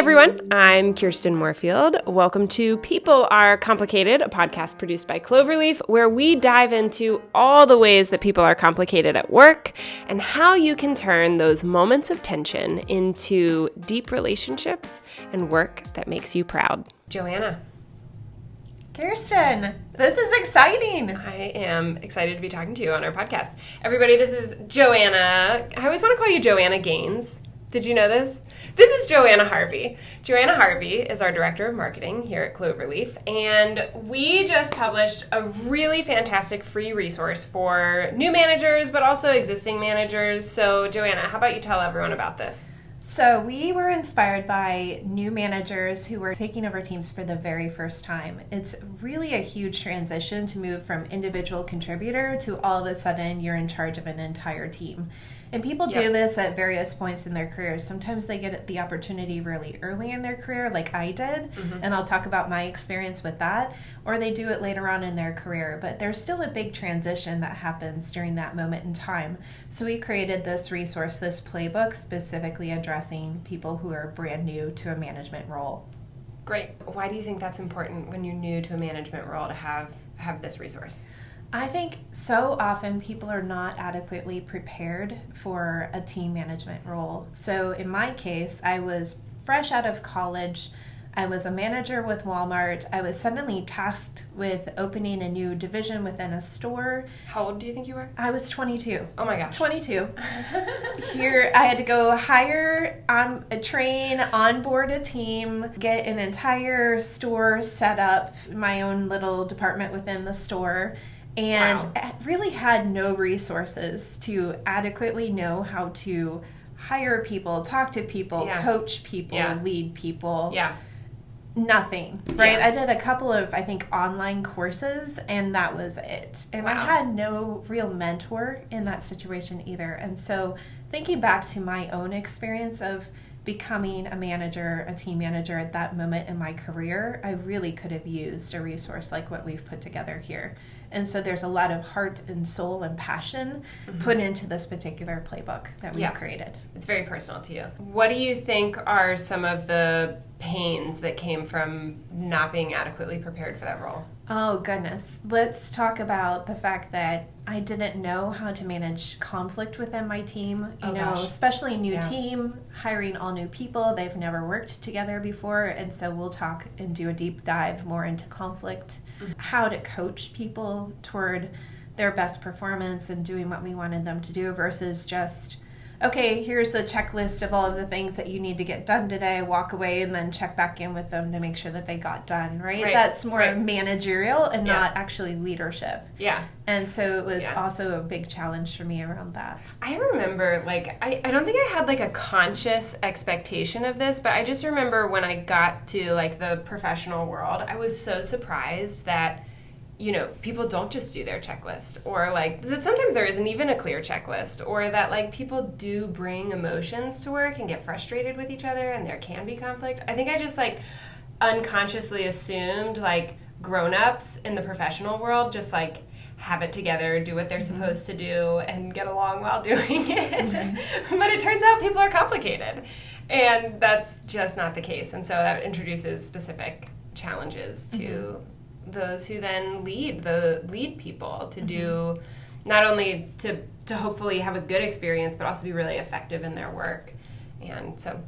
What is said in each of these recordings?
everyone, I'm Kirsten Moorfield. Welcome to People Are Complicated, a podcast produced by Cloverleaf, where we dive into all the ways that people are complicated at work and how you can turn those moments of tension into deep relationships and work that makes you proud. Joanna. Kirsten, this is exciting. I am excited to be talking to you on our podcast. Everybody, this is Joanna. I always want to call you Joanna Gaines. Did you know this? This is Joanna Harvey. Joanna Harvey is our Director of Marketing here at Cloverleaf, and we just published a really fantastic free resource for new managers, but also existing managers. So, Joanna, how about you tell everyone about this? So we were inspired by new managers who were taking over teams for the very first time. It's really a huge transition to move from individual contributor to all of a sudden you're in charge of an entire team. And people do this at various points in their careers. Sometimes they get the opportunity really early in their career, like I did, and I'll talk about my experience with that, or they do it later on in their career. But there's still a big transition that happens during that moment in time. So we created this resource, this playbook, specifically addressing people who are brand new to a management role. Great. Why do you think that's important when you're new to a management role to have this resource? I think so often people are not adequately prepared for a team management role. So in my case, I was fresh out of college. I was a manager with Walmart. I was suddenly tasked with opening a new division within a store. How old do you think you were? I was 22. Oh my gosh. 22. Here, I had to go hire, train, onboard a team, get an entire store set up, my own little department within the store. And really had no resources to adequately know how to hire people, talk to people, coach people, lead people. Nothing, right? I did a couple of, I think, online courses, and that was it. And I had no real mentor in that situation either. And so thinking back to my own experience of becoming a manager, a team manager at that moment in my career, I really could have used a resource like what we've put together here. And so there's a lot of heart and soul and passion put into this particular playbook that we've created. It's very personal to you. What do you think are some of the pains that came from not being adequately prepared for that role? Oh, goodness. Let's talk about the fact that I didn't know how to manage conflict within my team. Especially new team, hiring all new people. They've never worked together before. And so we'll talk and do a deep dive more into conflict, how to coach people toward their best performance and doing what we wanted them to do versus just, okay, here's the checklist of all of the things that you need to get done today, walk away and then check back in with them to make sure that they got done, right? That's more managerial and not actually leadership. And so it was also a big challenge for me around that. I remember, I don't think I had, a conscious expectation of this, but I just remember when I got to, the professional world, I was so surprised that people don't just do their checklist, or that sometimes there isn't even a clear checklist, or that people do bring emotions to work and get frustrated with each other and there can be conflict. I think I just unconsciously assumed grown-ups in the professional world just have it together, do what they're supposed to do, and get along while doing it. But it turns out people are complicated, and that's just not the case. And so that introduces specific challenges to those who then lead people to do, not only to hopefully have a good experience, but also be really effective in their work. And so,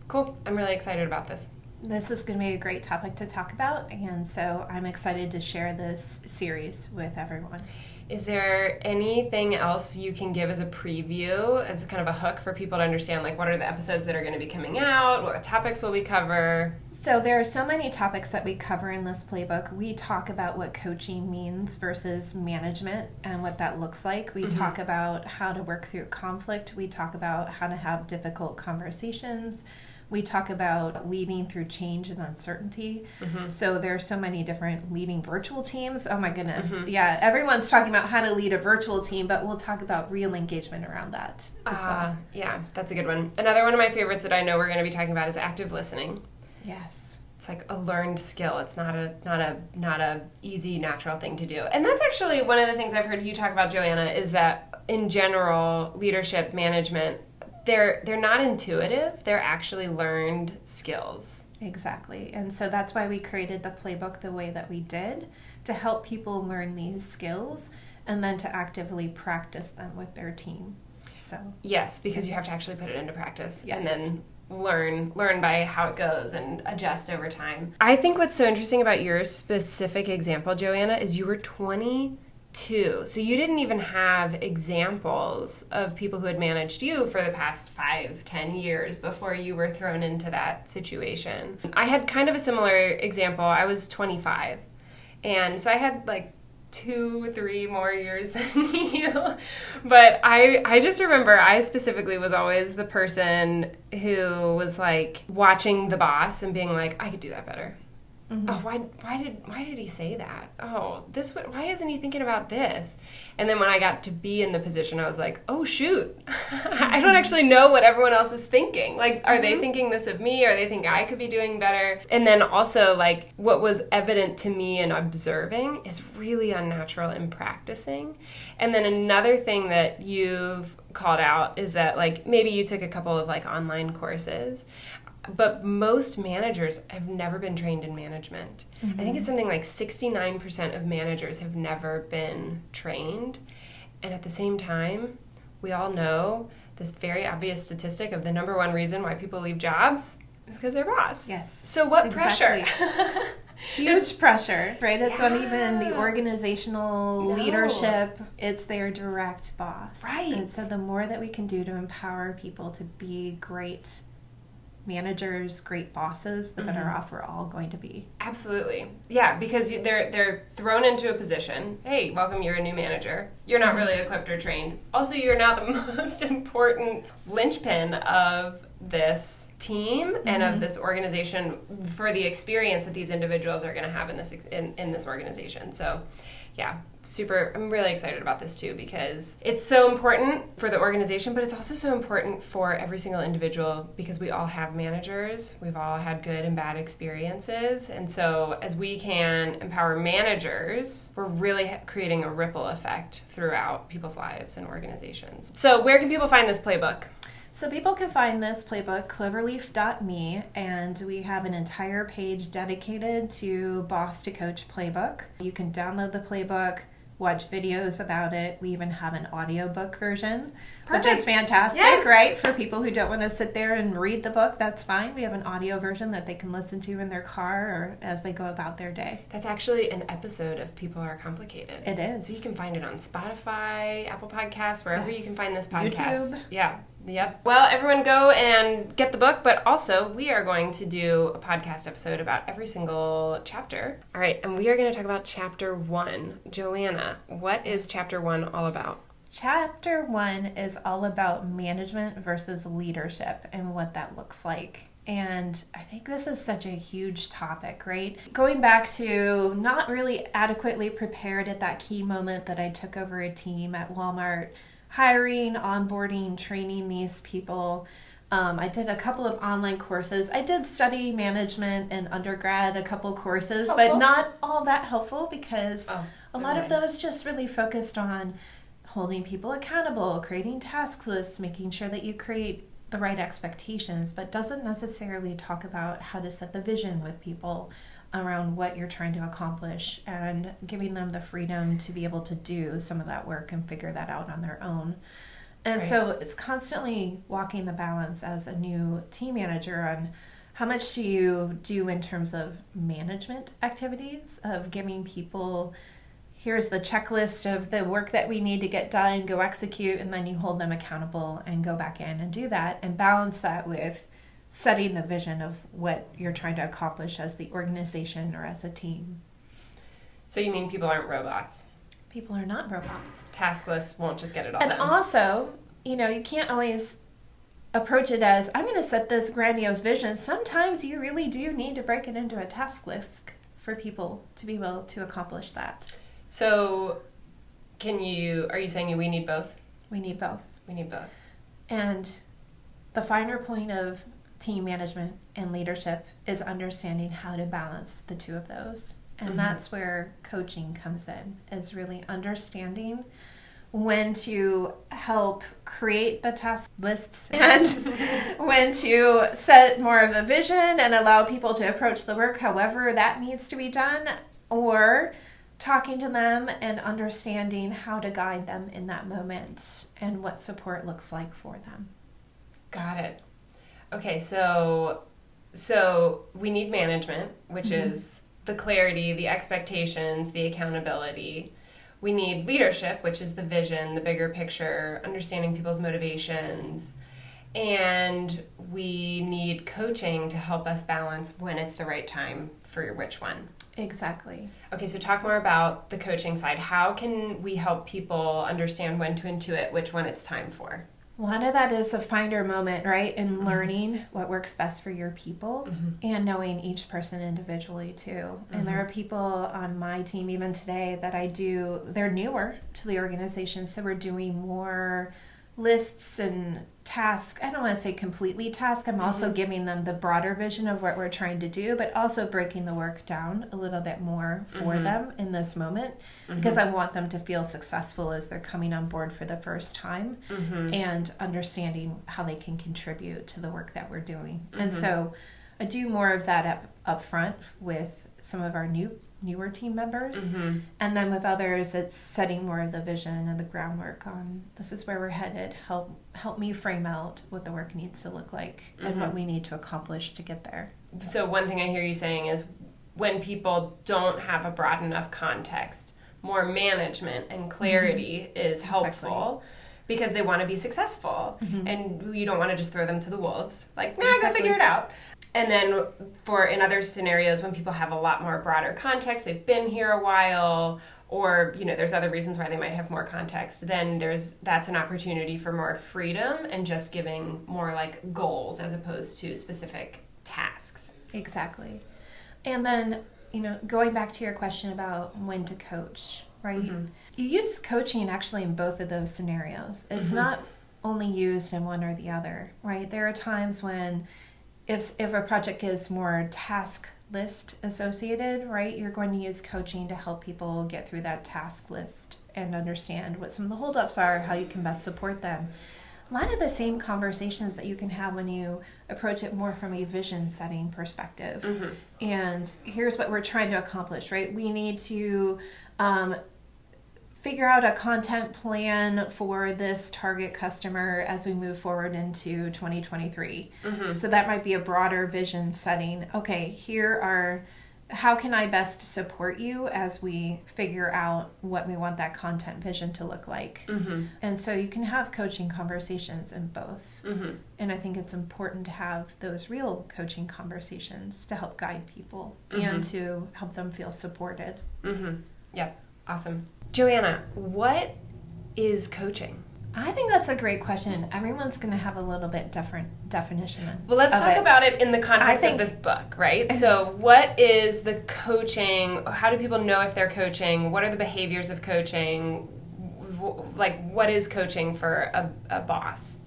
cool. I'm really excited about this. This is going to be a great topic to talk about, and so I'm excited to share this series with everyone. Is there anything else you can give as a preview, as kind of a hook for people to understand, what are the episodes that are going to be coming out? What topics will we cover? So there are so many topics that we cover in this playbook. We talk about what coaching means versus management and what that looks like. We talk about how to work through conflict. We talk about how to have difficult conversations. We talk about leading through change and uncertainty. So there are so many different leading virtual teams. Oh my goodness. Yeah, everyone's talking about how to lead a virtual team, but we'll talk about real engagement around that as well. Yeah, that's a good one. Another one of my favorites that I know we're going to be talking about is active listening. Yes. It's a learned skill. It's not a easy, natural thing to do. And that's actually one of the things I've heard you talk about, Joanna, is that in general, leadership, management, they're not intuitive. They're actually learned skills. Exactly. And so that's why we created the playbook the way that we did, to help people learn these skills and then to actively practice them with their team. So yes, because you have to actually put it into practice, yes. and then learn by how it goes and adjust over time. I think what's so interesting about your specific example, Joanna, is you were 22. So you didn't even have examples of people who had managed you for the past 5-10 years before you were thrown into that situation. I had kind of a similar example. I was 25. And so I had like 2-3 more years than you. But I just remember I specifically was always the person who was like watching the boss and being like, I could do that better. Mm-hmm. Oh, why did he say that? Oh, why isn't he thinking about this? And then when I got to be in the position, I was like, oh shoot, I don't actually know what everyone else is thinking. Like, are they thinking this of me? Or they think I could be doing better? And then also, like, what was evident to me in observing is really unnatural in practicing. And then another thing that you've called out is that, like, maybe you took a couple of like online courses. But most managers have never been trained in management. Mm-hmm. I think it's something like 69% of managers have never been trained. And at the same time, we all know this very obvious statistic of the number one reason why people leave jobs is because their boss. Yes. So what exactly. pressure? Huge pressure, right? It's not even the organizational leadership. It's their direct boss. Right. And so the more that we can do to empower people to be great managers, great bosses, the better off we're all going to be. Absolutely. Yeah, because they're thrown into a position. Hey, welcome, you're a new manager. You're not really equipped or trained. Also, you're now the most important linchpin of this team and of this organization for the experience that these individuals are going to have in this organization. So, yeah, I'm really excited about this too, because it's so important for the organization, but it's also so important for every single individual, because we all have managers. We've all had good and bad experiences. And so as we can empower managers, we're really creating a ripple effect throughout people's lives and organizations. So where can people find this playbook? So people can find this playbook, cloverleaf.me, and we have an entire page dedicated to Boss to Coach Playbook. You can download the playbook, watch videos about it. We even have an audiobook version, which is fantastic, right? For people who don't want to sit there and read the book, that's fine. We have an audio version that they can listen to in their car or as they go about their day. That's actually an episode of People Are Complicated. It is. So you can find it on Spotify, Apple Podcasts, wherever you can find this podcast. YouTube. Yeah. Yep. Well, everyone go and get the book, but also we are going to do a podcast episode about every single chapter. All right, and we are going to talk about Chapter 1. Joanna, what is Chapter 1 all about? Chapter 1 is all about management versus leadership and what that looks like. And I think this is such a huge topic, right? Going back to not really adequately prepared at that key moment that I took over a team at Walmart, hiring, onboarding, training these people. I did a couple of online courses. I did study management in undergrad, a couple courses, but not all that helpful, because a lot of those just really focused on holding people accountable, creating task lists, making sure that you create the right expectations, but doesn't necessarily talk about how to set the vision with people around what you're trying to accomplish and giving them the freedom to be able to do some of that work and figure that out on their own. And so it's constantly walking the balance as a new team manager on how much do you do in terms of management activities, of giving people, here's the checklist of the work that we need to get done, go execute, and then you hold them accountable and go back in and do that, and balance that with setting the vision of what you're trying to accomplish as the organization or as a team. So you mean people aren't robots? People are not robots. Task lists won't just get it all done. And also, you can't always approach it as, I'm going to set this grandiose vision. Sometimes you really do need to break it into a task list for people to be able to accomplish that. So are you saying we need both? We need both. We need both. And the finer point of team management and leadership is understanding how to balance the two of those. And that's where coaching comes in, is really understanding when to help create the task lists, and when to set more of a vision and allow people to approach the work however that needs to be done, or talking to them and understanding how to guide them in that moment and what support looks like for them. Got it. Okay, so we need management, which is the clarity, the expectations, the accountability. We need leadership, which is the vision, the bigger picture, understanding people's motivations. And we need coaching to help us balance when it's the right time for which one. Exactly. Okay, so talk more about the coaching side. How can we help people understand when to intuit which one it's time for? One of that is a finder moment, right? And learning what works best for your people and knowing each person individually too. And there are people on my team even today that they're newer to the organization. So we're doing more lists and tasks. I don't want to say completely task. I'm also giving them the broader vision of what we're trying to do, but also breaking the work down a little bit more for them in this moment, because I want them to feel successful as they're coming on board for the first time and understanding how they can contribute to the work that we're doing. And so I do more of that up front with some of our newer team members, and then with others it's setting more of the vision and the groundwork on this is where we're headed, help me frame out what the work needs to look like and what we need to accomplish to get there. So one thing I hear you saying is when people don't have a broad enough context, more management and clarity is helpful. Because they want to be successful, and you don't want to just throw them to the wolves. Like, go figure it out. And then in other scenarios, when people have a lot more broader context, they've been here a while, or there's other reasons why they might have more context, then that's an opportunity for more freedom and just giving more like goals as opposed to specific tasks. Exactly. And then, going back to your question about when to coach, right? You use coaching actually in both of those scenarios. It's not only used in one or the other, right? There are times when if a project is more task list associated, right, you're going to use coaching to help people get through that task list and understand what some of the holdups are, how you can best support them. A lot of the same conversations that you can have when you approach it more from a vision setting perspective. And here's what we're trying to accomplish, right? We need to figure out a content plan for this target customer as we move forward into 2023. So that might be a broader vision setting. Okay, how can I best support you as we figure out what we want that content vision to look like? And so you can have coaching conversations in both. And I think it's important to have those real coaching conversations to help guide people and to help them feel supported. Yeah, awesome. Joanna, what is coaching? I think that's a great question. Everyone's going to have a little bit different definition. Well, let's talk about it in the context of this book, right? So what is the coaching? How do people know if they're coaching? What are the behaviors of coaching? Like, what is coaching for a boss?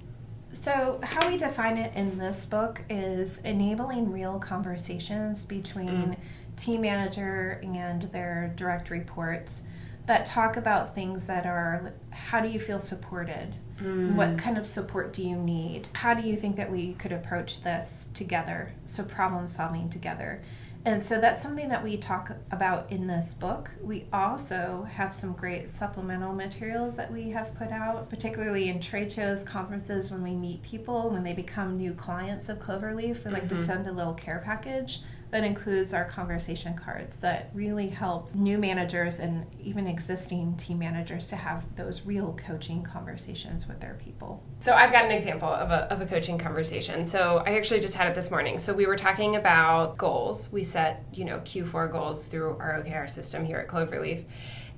So how we define it in this book is enabling real conversations between team manager and their direct reports that talk about things that are, how do you feel supported? What kind of support do you need? How do you think that we could approach this together? So problem solving together. And so that's something that we talk about in this book. We also have some great supplemental materials that we have put out, particularly in trade shows, conferences, when we meet people, when they become new clients of Cloverleaf. We like to send a little care package that includes our conversation cards that really help new managers and even existing team managers to have those real coaching conversations with their people. So I've got an example of a coaching conversation. So I actually just had it this morning. So we were talking about goals. We set, Q4 goals through our OKR system here at Cloverleaf.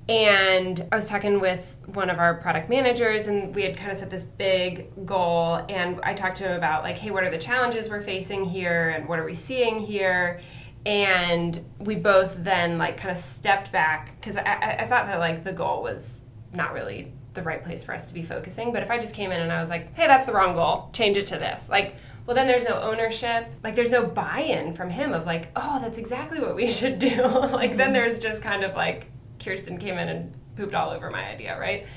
And I was talking with one of our product managers, and we had kind of set this big goal, and I talked to him about, like, hey, what are the challenges we're facing here, and what are we seeing here? And we both then, like, kind of stepped back, because I thought that, like, the goal was not really the right place for us to be focusing. But if I just came in and I was like, hey, that's the wrong goal, change it to this, like, well, then there's no ownership. Like, there's no buy-in from him of, like, oh, that's exactly what we should do. Like, then there's just kind of, like, Kirsten came in and pooped all over my idea, right?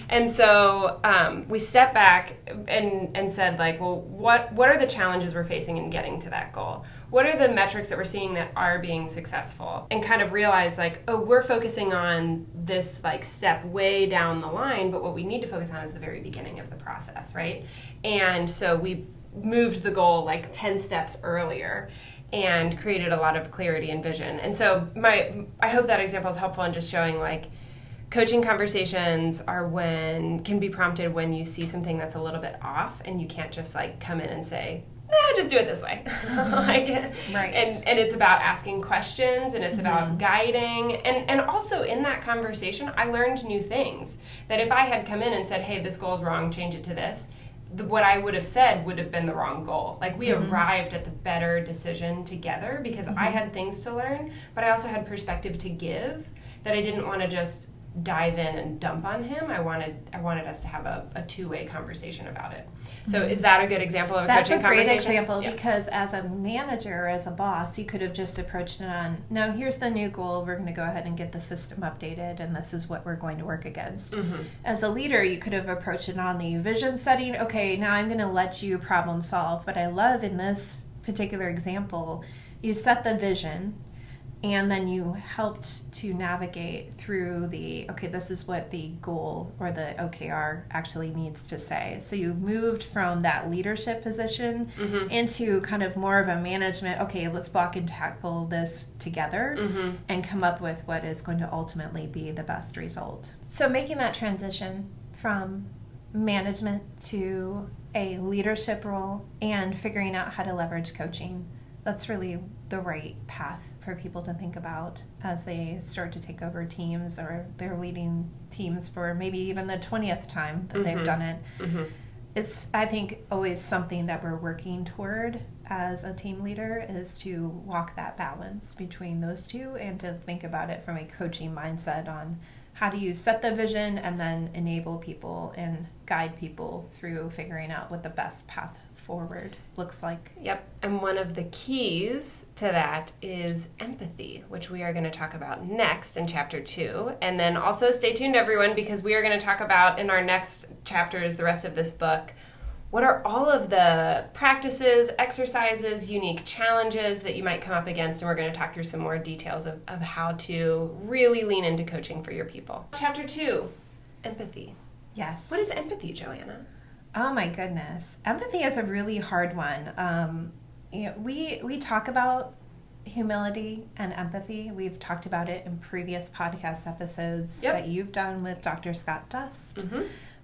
And so we stepped back and said, like, well, what are the challenges we're facing in getting to that goal? What are the metrics that we're seeing that are being successful? And kind of realize, like, oh, we're focusing on this, like, step way down the line, but what we need to focus on is the very beginning of the process, right? And so we moved the goal, like, 10 steps earlier and created a lot of clarity and vision. And so I hope that example is helpful in just showing, like, coaching conversations can be prompted when you see something that's a little bit off, and you can't just, like, come in and say, just do it this way. Right. And it's about asking questions, and it's about guiding. And also in that conversation, I learned new things. That if I had come in and said, hey, this goal is wrong, change it to this, what I would have said would have been the wrong goal. Like, we arrived at the better decision together because I had things to learn, but I also had perspective to give that I didn't want to just dive in and dump on him. I wanted us to have a two-way conversation about it. So is that a good example of a coaching conversation? That's a great example because as a manager or as a boss, you could have just approached it on, no, here's the new goal. We're going to go ahead and get the system updated, and this is what we're going to work against. As a leader, you could have approached it on the vision setting. Okay, now I'm going to let you problem solve. But I love in this particular example, you set the vision, and then you helped to navigate through this is what the goal or the OKR actually needs to say. So you moved from that leadership position into kind of more of a management, okay, let's block and tackle this together and come up with what is going to ultimately be the best result. So making that transition from management to a leadership role and figuring out how to leverage coaching, that's really the right path for people to think about as they start to take over teams, or they're leading teams for maybe even the 20th time that they've done it. It's, I think, always something that we're working toward as a team leader, is to walk that balance between those two and to think about it from a coaching mindset on how do you set the vision and then enable people and guide people through figuring out what the best path forward looks like. Yep. And one of the keys to that is empathy, which we are going to talk about next in chapter 2. And then also stay tuned, everyone, because we are going to talk about in our next chapters, the rest of this book, what are all of the practices, exercises, unique challenges that you might come up against. And we're going to talk through some more details of how to really lean into coaching for your people. Chapter 2, empathy. Yes. What is empathy, Joanna? Oh my goodness. Empathy is a really hard one. We talk about humility and empathy. We've talked about it in previous podcast episodes that you've done with Dr. Scott Dust.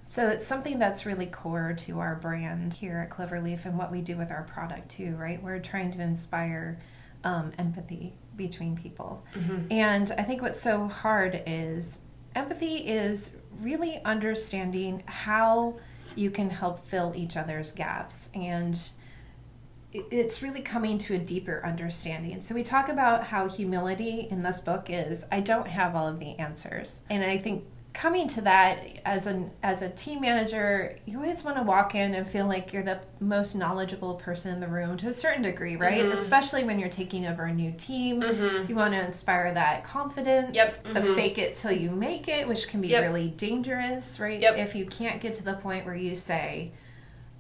So it's something that's really core to our brand here at Cloverleaf and what we do with our product too, right? We're trying to inspire empathy between people. And I think what's so hard is empathy is really understanding how you can help fill each other's gaps, and it's really coming to a deeper understanding. So we talk about how humility in this book is, I don't have all of the answers, and I think coming to that as a team manager, you always want to walk in and feel like you're the most knowledgeable person in the room to a certain degree, right? Especially when you're taking over a new team. You want to inspire that confidence, the fake it till you make it, which can be really dangerous, right? If you can't get to the point where you say,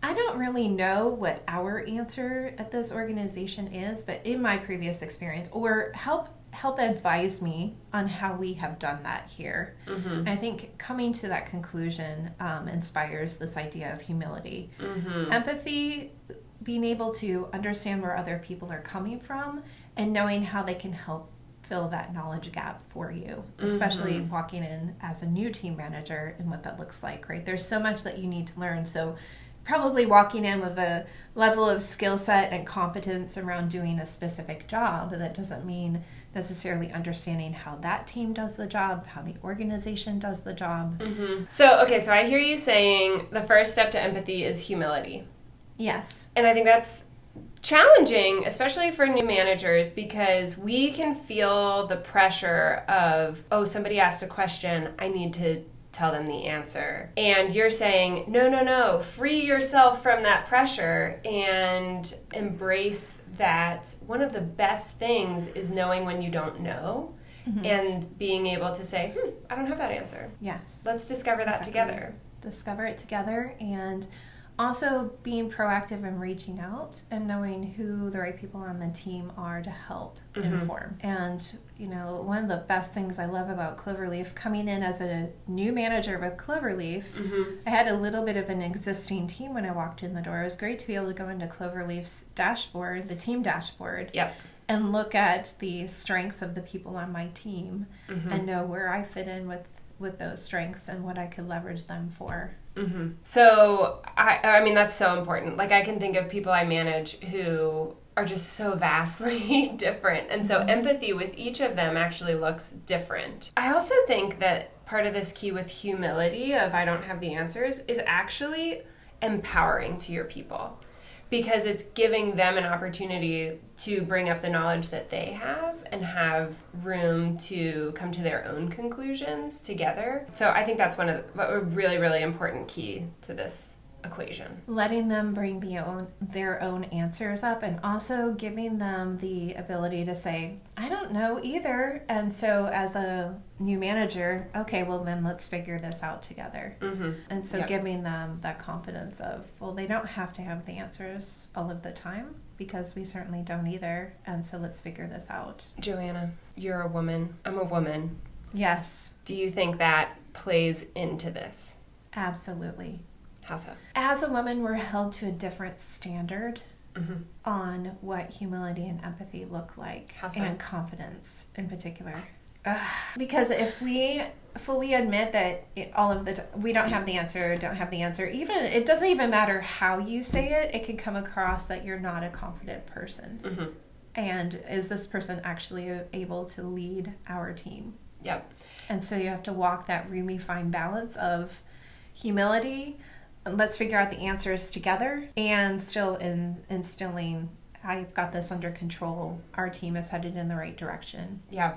I don't really know what our answer at this organization is, but in my previous experience, or help advise me on how we have done that here. I think coming to that conclusion inspires this idea of humility. Empathy, being able to understand where other people are coming from and knowing how they can help fill that knowledge gap for you, especially walking in as a new team manager and what that looks like, right? There's so much that you need to learn. So probably walking in with a level of skill set and competence around doing a specific job, that doesn't mean necessarily understanding how that team does the job, how the organization does the job. So I hear you saying the first step to empathy is humility. Yes. And I think that's challenging, especially for new managers, because we can feel the pressure of, oh, somebody asked a question, I need to tell them the answer. And you're saying, no, free yourself from that pressure and embrace that one of the best things is knowing when you don't know and being able to say, I don't have that answer. Yes. Let's discover that together. Discover it together, and also being proactive and reaching out and knowing who the right people on the team are to help inform. And, one of the best things I love about Cloverleaf, coming in as a new manager with Cloverleaf, I had a little bit of an existing team when I walked in the door. It was great to be able to go into Cloverleaf's dashboard, the team dashboard, and look at the strengths of the people on my team and know where I fit in with those strengths and what I could leverage them for. So, I mean, that's so important. Like, I can think of people I manage who are just so vastly different. And so empathy with each of them actually looks different. I also think that part of this key with humility of I don't have the answers is actually empowering to your people. Because it's giving them an opportunity to bring up the knowledge that they have and have room to come to their own conclusions together. So I think that's a really, really important key to this equation. Letting them bring their own answers up, and also giving them the ability to say, I don't know either. And so as a new manager, okay, well then let's figure this out together. And so giving them that confidence of, well, they don't have to have the answers all of the time, because we certainly don't either. And so let's figure this out. Joanna, you're a woman. I'm a woman. Yes. Do you think that plays into this? Absolutely. How so? As a woman, we're held to a different standard on what humility and empathy look like. How so? And confidence in particular. Because if we fully admit that we don't have the answer, even it doesn't even matter how you say it, it can come across that you're not a confident person. And is this person actually able to lead our team? Yep. And so you have to walk that really fine balance of humility, let's figure out the answers together, and still instilling, I've got this under control, our team is headed in the right direction. Yeah.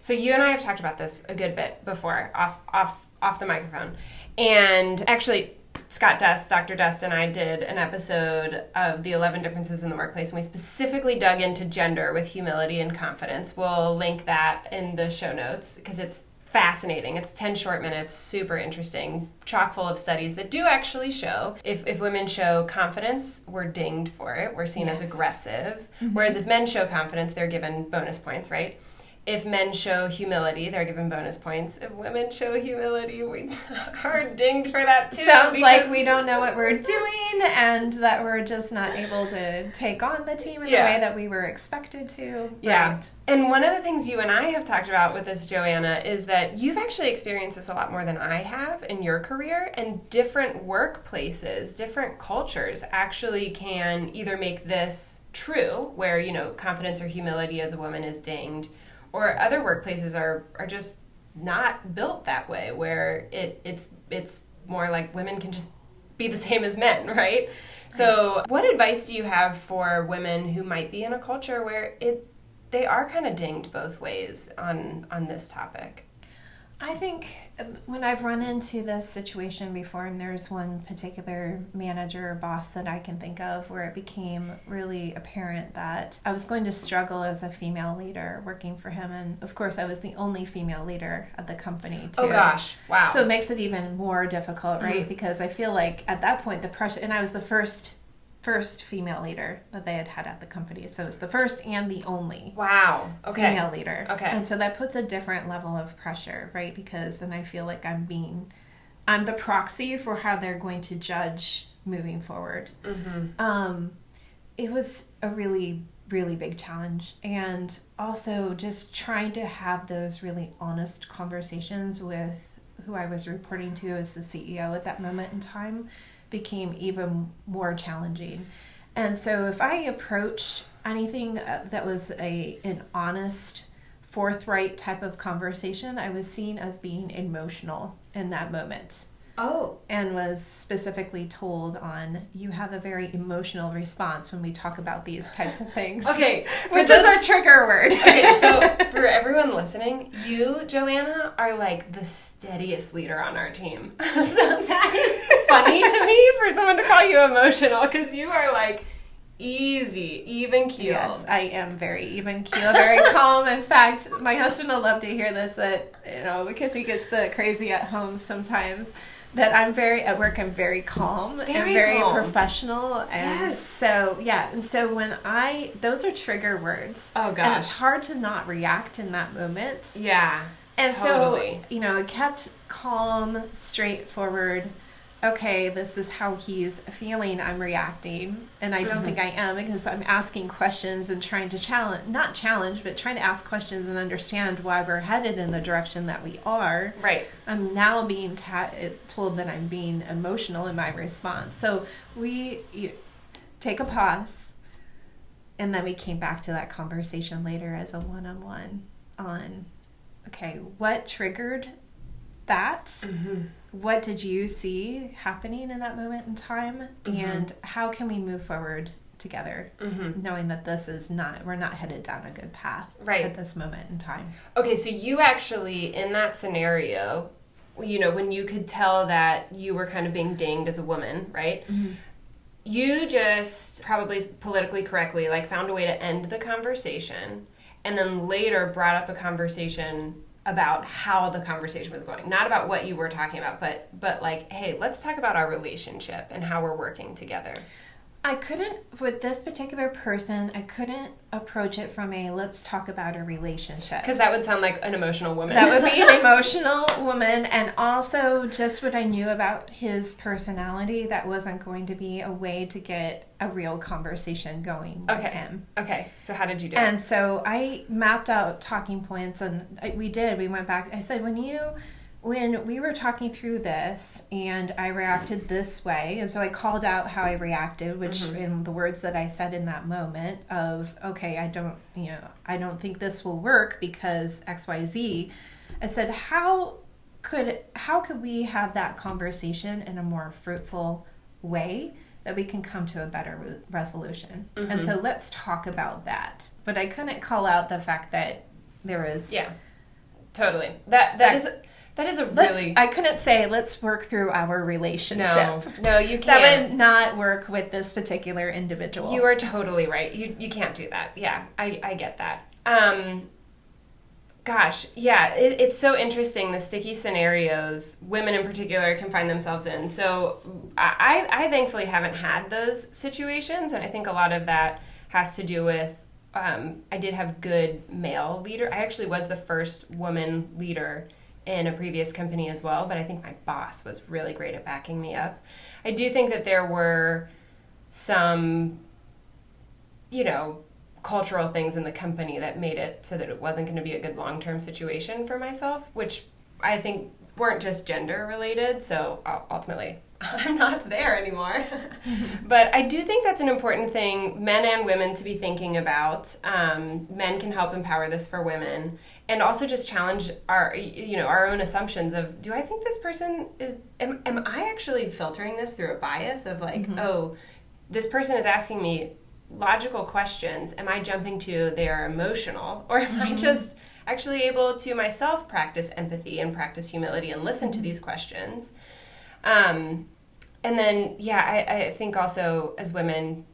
So you and I have talked about this a good bit before, off the microphone. And actually, Dr. Dust and I did an episode of the 11 differences in the workplace, and we specifically dug into gender with humility and confidence. We'll link that in the show notes because it's fascinating. It's 10 short minutes, super interesting, chock full of studies that do actually show if women show confidence, we're dinged for it. We're seen as aggressive. Whereas if men show confidence, they're given bonus points, right? If men show humility, they're given bonus points. If women show humility, we are dinged for that too. Sounds like we don't know what we're doing and that we're just not able to take on the team in the way that we were expected to. Yeah. Right. And one of the things you and I have talked about with this, Joanna, is that you've actually experienced this a lot more than I have in your career, and different workplaces, different cultures actually can either make this true, where, confidence or humility as a woman is dinged, or other workplaces are just not built that way, where it's more like women can just be the same as men, right? So what advice do you have for women who might be in a culture where they are kind of dinged both ways on this topic? I think when I've run into this situation before, and there's one particular manager or boss that I can think of where it became really apparent that I was going to struggle as a female leader working for him. And of course, I was the only female leader at the company too. Oh gosh, wow. So it makes it even more difficult, right? Because I feel like at that point, the pressure, and I was the first female leader that they had at the company. So it's the first and the only female leader. Okay. And so that puts a different level of pressure, right? Because then I feel like I'm the proxy for how they're going to judge moving forward. It was a really, really big challenge. And also just trying to have those really honest conversations with who I was reporting to as the CEO at that moment in time became even more challenging. And so if I approached anything that was an honest, forthright type of conversation, I was seen as being emotional in that moment. Oh. And was specifically told you have a very emotional response when we talk about these types of things. Okay. Which is a trigger word. Okay, so for everyone listening, you, Joanna, are like the steadiest leader on our team. So that is funny to me for someone to call you emotional, because you are like easy, even keeled. Yes, I am very even keeled, very calm. In fact, my husband will love to hear this, that, because he gets the crazy at home sometimes, that at work I'm very calm and very calm. Professional. And so when those are trigger words. Oh gosh. And it's hard to not react in that moment. Yeah. And totally. so, I kept calm, straightforward. Okay, this is how he's feeling. I'm reacting. And I don't think I am, because I'm asking questions and trying to trying to ask questions and understand why we're headed in the direction that we are. Right. I'm now being told that I'm being emotional in my response. So we take a pause, and then we came back to that conversation later as a one-on-one on, okay, what triggered that? What did you see happening in that moment in time? And how can we move forward together, knowing that we're not headed down a good path at this moment in time? Okay, so you actually, in that scenario, when you could tell that you were kind of being dinged as a woman, right? You just probably politically correctly, found a way to end the conversation, and then later brought up a conversation about how the conversation was going. Not about what you were talking about, but hey, let's talk about our relationship and how we're working together. With this particular person, I couldn't approach it from let's talk about a relationship. Because that would sound like an emotional woman. That would be an emotional woman, and also just what I knew about his personality, that wasn't going to be a way to get a real conversation going with him. Okay, so how did you do it? And so I mapped out talking points, and we went back. I said, when we were talking through this and I reacted this way, and so I called out how I reacted, which in the words that I said in that moment of, okay, I don't think this will work because XYZ. I said, how could we have that conversation in a more fruitful way that we can come to a better resolution? And so let's talk about that. But I couldn't call out the fact that there was... Yeah, totally. That is a really... I couldn't say, let's work through our relationship. No, you can't. That would not work with this particular individual. You are totally right. You can't do that. Yeah, I get that. Gosh, yeah, it's so interesting, the sticky scenarios women in particular can find themselves in. So I thankfully haven't had those situations, and I think a lot of that has to do with I did have good male leader. I actually was the first woman leader in a previous company as well, but I think my boss was really great at backing me up. I do think that there were some, cultural things in the company that made it so that it wasn't going to be a good long-term situation for myself, which I think weren't just gender related, so ultimately I'm not there anymore. But I do think that's an important thing, men and women, to be thinking about. Men can help empower this for women, and also just challenge our own assumptions of, do I think this person is, am I actually filtering this through a bias of oh, this person is asking me logical questions. Am I jumping to they're emotional, or am I just actually able to myself practice empathy and practice humility and listen to these questions? And then, I think also as women,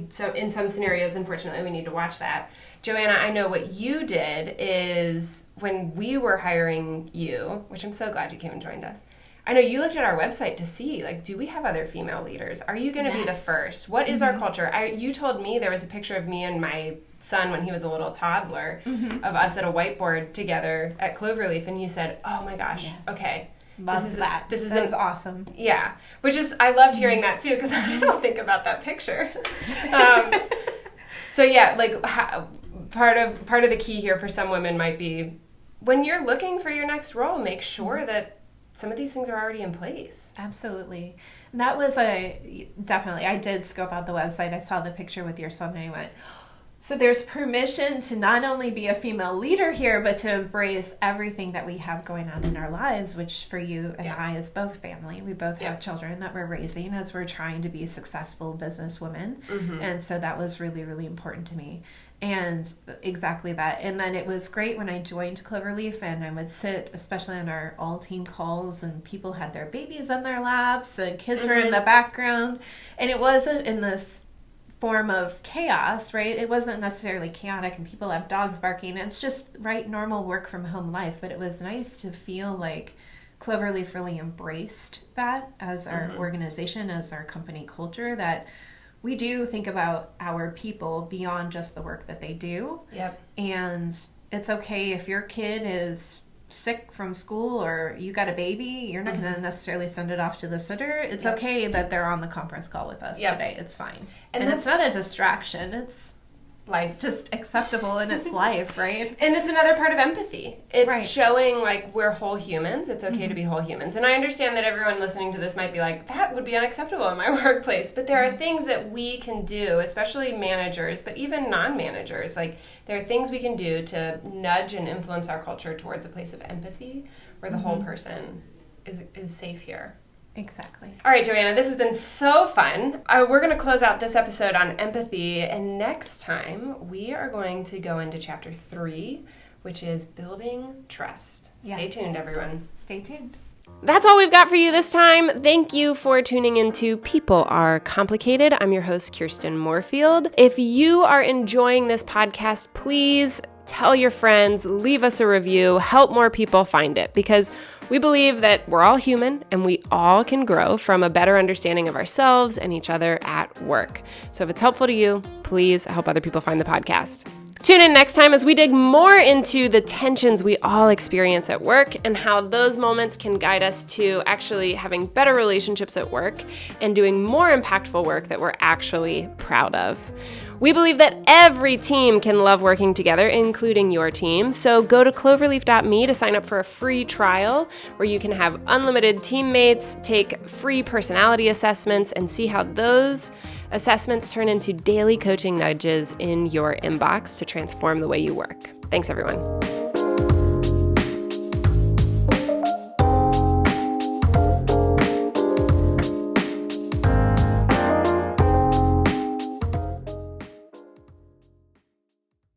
so in some scenarios, unfortunately, we need to watch that. Joanna, I know what you did is when we were hiring you, which I'm so glad you came and joined us. I know you looked at our website to see, do we have other female leaders? Are you going to be the first? What is our culture? You told me there was a picture of me and my son when he was a little toddler of us at a whiteboard together at Cloverleaf, and you said, oh my gosh, okay. This is awesome. Yeah, which is, I loved hearing that too, because I don't think about that picture. So part of the key here for some women might be, when you're looking for your next role, make sure that some of these things are already in place. Absolutely. And that was definitely, I did scope out the website. I saw the picture with your son and I went, so there's permission to not only be a female leader here, but to embrace everything that we have going on in our lives, which for you and I is both family. We both have children that we're raising as we're trying to be successful businesswomen. And so that was really, really important to me. And exactly that. And then it was great when I joined Cloverleaf, and I would sit, especially on our all-team calls, and people had their babies on their laps, and kids were in the background. And it wasn't in this form of chaos, right? It wasn't necessarily chaotic and people have dogs barking. It's just, right, normal work from home life. But it was nice to feel like Cloverleaf really embraced that as our organization, as our company culture, that we do think about our people beyond just the work that they do. Yep. And it's okay if your kid is sick from school or you got a baby, you're not going to necessarily send it off to the sitter. It's okay that they're on the conference call with us today. It's fine. And it's not a distraction. It's life, just acceptable in its life, right? And it's another part of empathy. It's showing like we're whole humans. It's okay to be whole humans. And I understand that everyone listening to this might be like, that would be unacceptable in my workplace. But there are things that we can do, especially managers, but even non-managers. Like there are things we can do to nudge and influence our culture towards a place of empathy where the whole person is safe here. Exactly. All right, Joanna, this has been so fun. We're going to close out this episode on empathy, and next time we are going to go into chapter 3, which is building trust. Stay tuned, everyone. Stay tuned. That's all we've got for you this time. Thank you for tuning into People Are Complicated. I'm your host, Kirsten Moorfield. If you are enjoying this podcast, please tell your friends, leave us a review, help more people find it, because we believe that we're all human and we all can grow from a better understanding of ourselves and each other at work. So if it's helpful to you, please help other people find the podcast. Tune in next time as we dig more into the tensions we all experience at work and how those moments can guide us to actually having better relationships at work and doing more impactful work that we're actually proud of. We believe that every team can love working together, including your team. So go to cloverleaf.me to sign up for a free trial where you can have unlimited teammates, take free personality assessments, and see how those assessments turn into daily coaching nudges in your inbox to transform the way you work. Thanks, everyone.